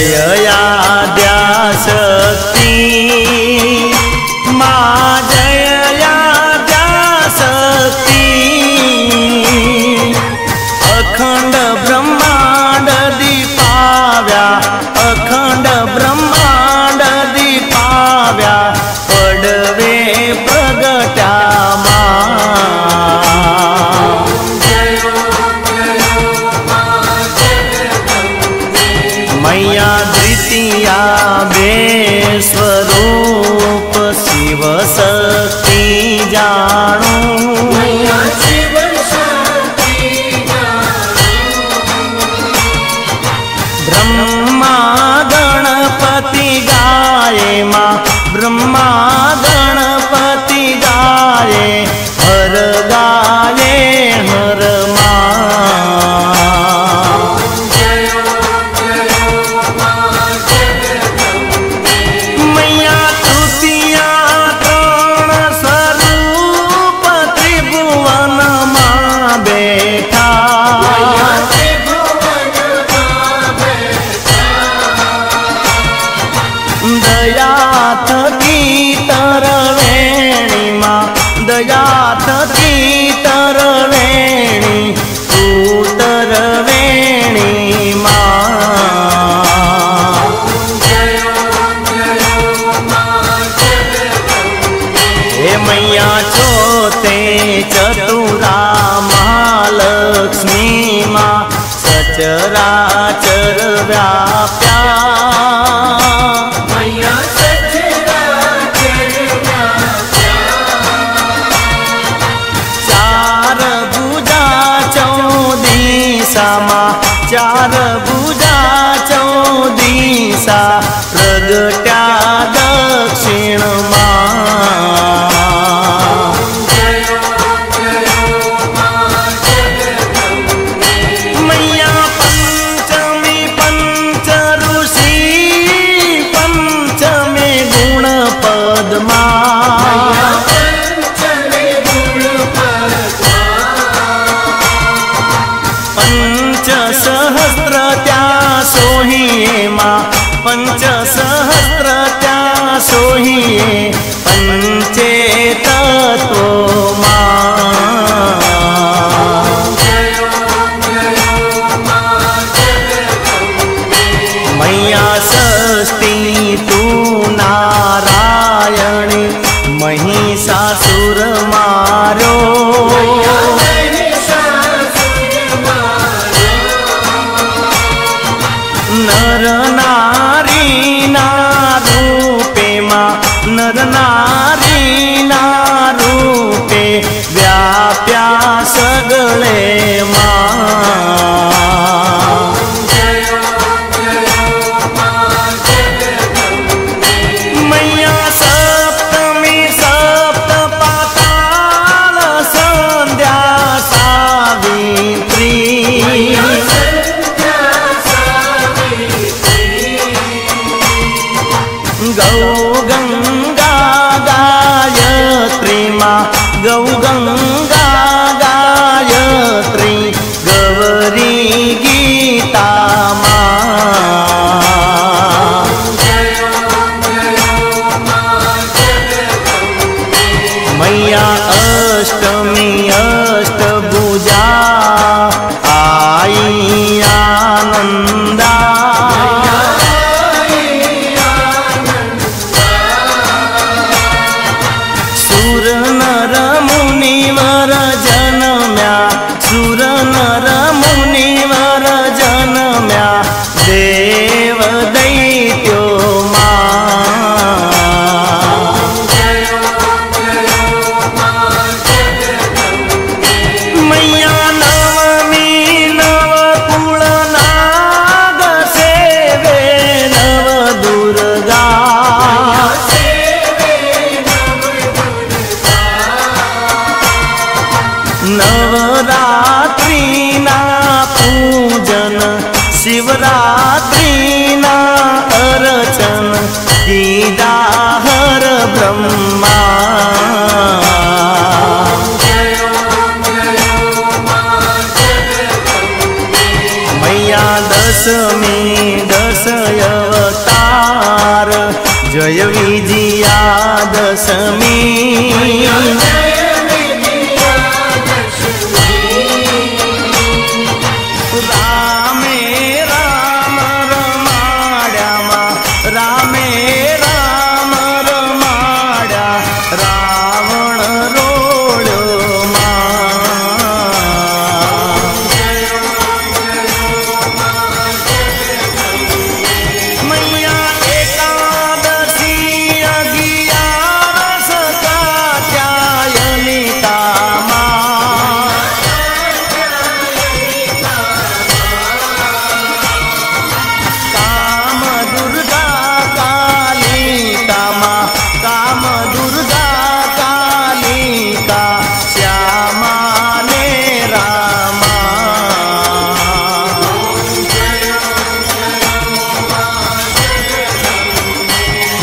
जयाद्याशक्ति मां जयाद्याशक्ति अखंड ब्रह्मांड दीपाव्या अखंड ब्रह्मांड दीपाव्या पडवे प्रगट्या मैया द्वितीया बे स्वरूप शिव शक्ति जाणू ब्रह्मा गणपति गाये मां ब्रह्मा गणपति गाये हर गाये हर दया थकी तरवेणी मां दया थकी तरवेणी तू तरवेणी मां हे मैया छोते चतुरा महालक्ष्मी मां सचराचर व्याप्या चार भुजा चौदिसा प्रगट्या दक्षिण मैया पंचमी पंच ऋषि पंचमी गुण पद्मा सहस्र त्या सोहिये मां पंच सहस्र त्या सोहिये पंचे तत्व मैया षष्ठी तू नारायणी महिषासुर मारो नर नारी ना रूपे मां नर नारी ना रूपे व्याप्या सगळे मां मैया सप्तमी सप्त पाताल संध्या सावित्री गौ गंगा गायत्री मां गौ गंगा गायत्री गौरी गीता मैया अष्टमी अष्टभुजा आई आनंदा सुर नर मुनि दस अवतार जय विजयादशमी रामे राम रमाड्या रामे राम रमाड्या रावण रोड्यो मैया एकादशी अगियारस कात्यायनिका काम दुर्गा कालिका काम दुर्गा कालिका श्यामा ने रामा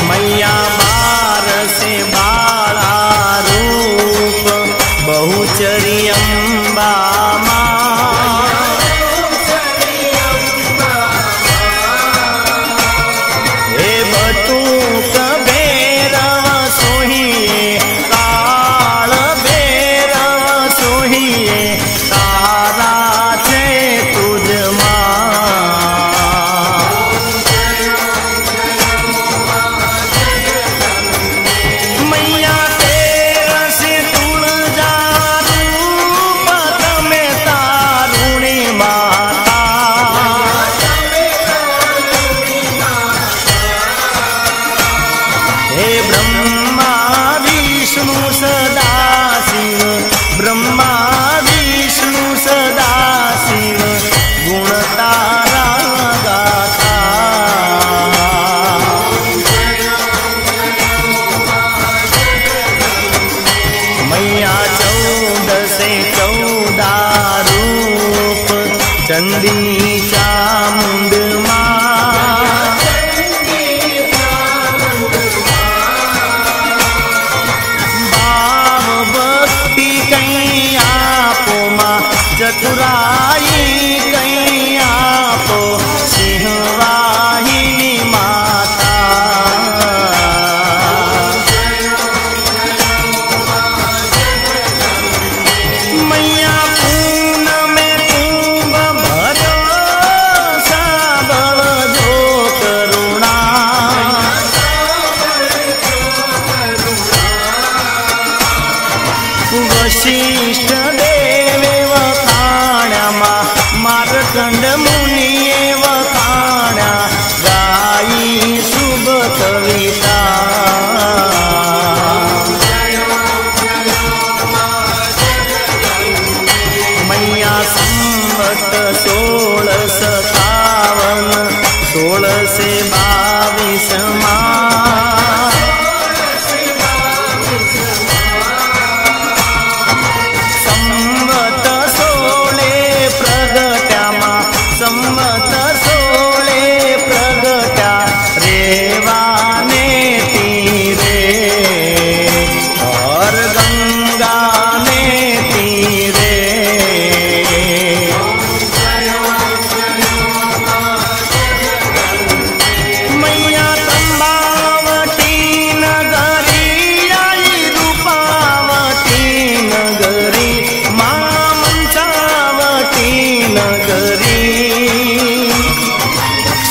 मैया बार से बाला रूप बहुचरी अम्बा हे बटूक भैरव सोहिए काल भैरव सोहिए तारा छे तुझ मैया तेरा से तुलजा रूप तमे तारुणी माता हे ब्रह्मा विष्णु सदाशिव ब्रह्मा विष्णु सदाशिव गुण तारा गाता मैया 14 रूप चंडी चामुंड भाव भक्ति कहीं आपो माँ चतुराई कहीं आपो सिंहवाहिनी माता मैया पून में कुंभ भरो साबल जो करुणा वशिष्ठ देवे वखाण्या मार्कंड मुनिये वखाण्या गाई शुभ कविता मैया संवत 1657 संवत 16 प्रगट्या संवत 16 प्रगट्या रेवाने तीरे और गंगा ने तीरे मैया त्र्यंबावती नगरी आई रूपावती नगरी मां मंचावती नगरी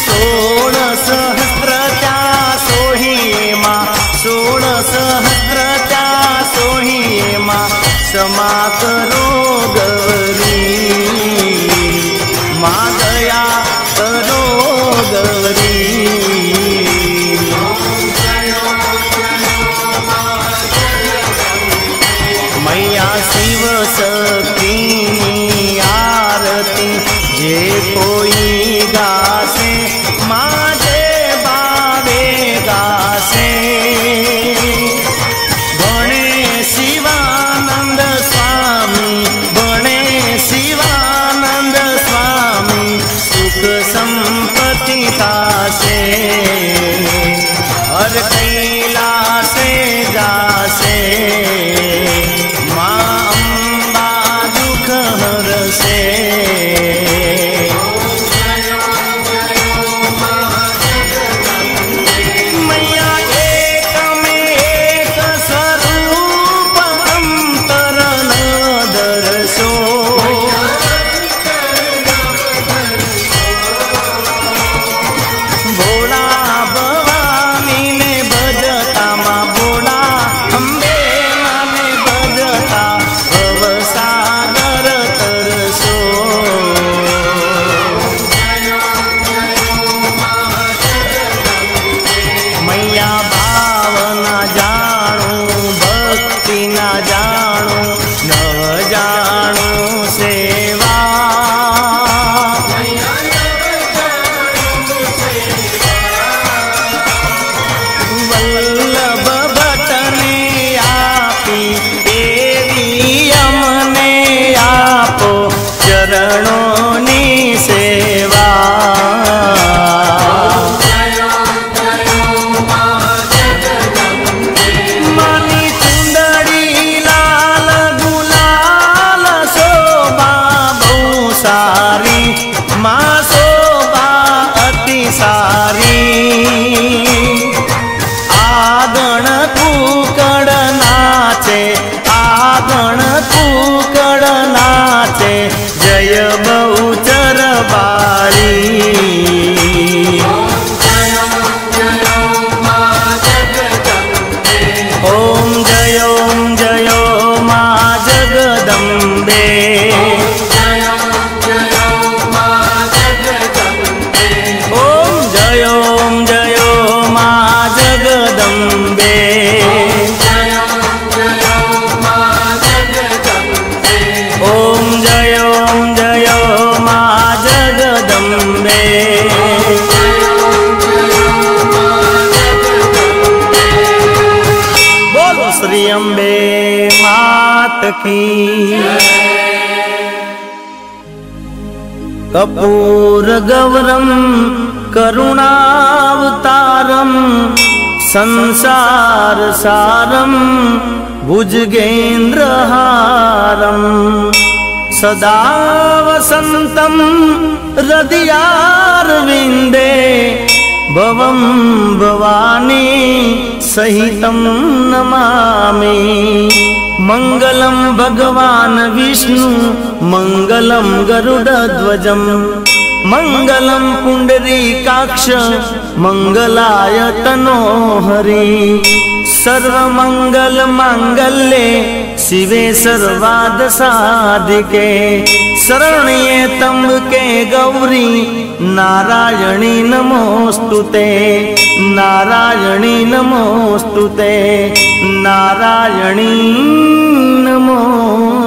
16 सहस्त्रच्या सोहिये मां 16 सहस्त्रच्या सोहिये मां क्षमा करो गौरी मां दया करो गौरी मैया शिव शक्ति आरती जे कोई गासे माजे बावे गासे भणे शिवानंद स्वामी भणे शिवानंद स्वामी सुख संपत्ति तासे हर कैलासे जासे मां अम्बा दुख हरसे बोलो श्री अम्बे मात की। कपूर गौरम करुणावतारम संसार सारम भुजगेन्द्रहारम सदा वसंतम हृदयारविंदे भवं भवानी सहितं नमामि। मंगलम भगवान विष्णु मंगलम गरुडध्वजम मंगलम पुंडरीकाक्ष मंगलाय तनोहरि। सर्वमंगल मांगल्ये शिवे सर्वार्थ साधिके शरण्ये त्र्यंबके गौरी नारायणी नमोस्तुते नारायणी नमोस्तुते नारायणी नमोस्तुते।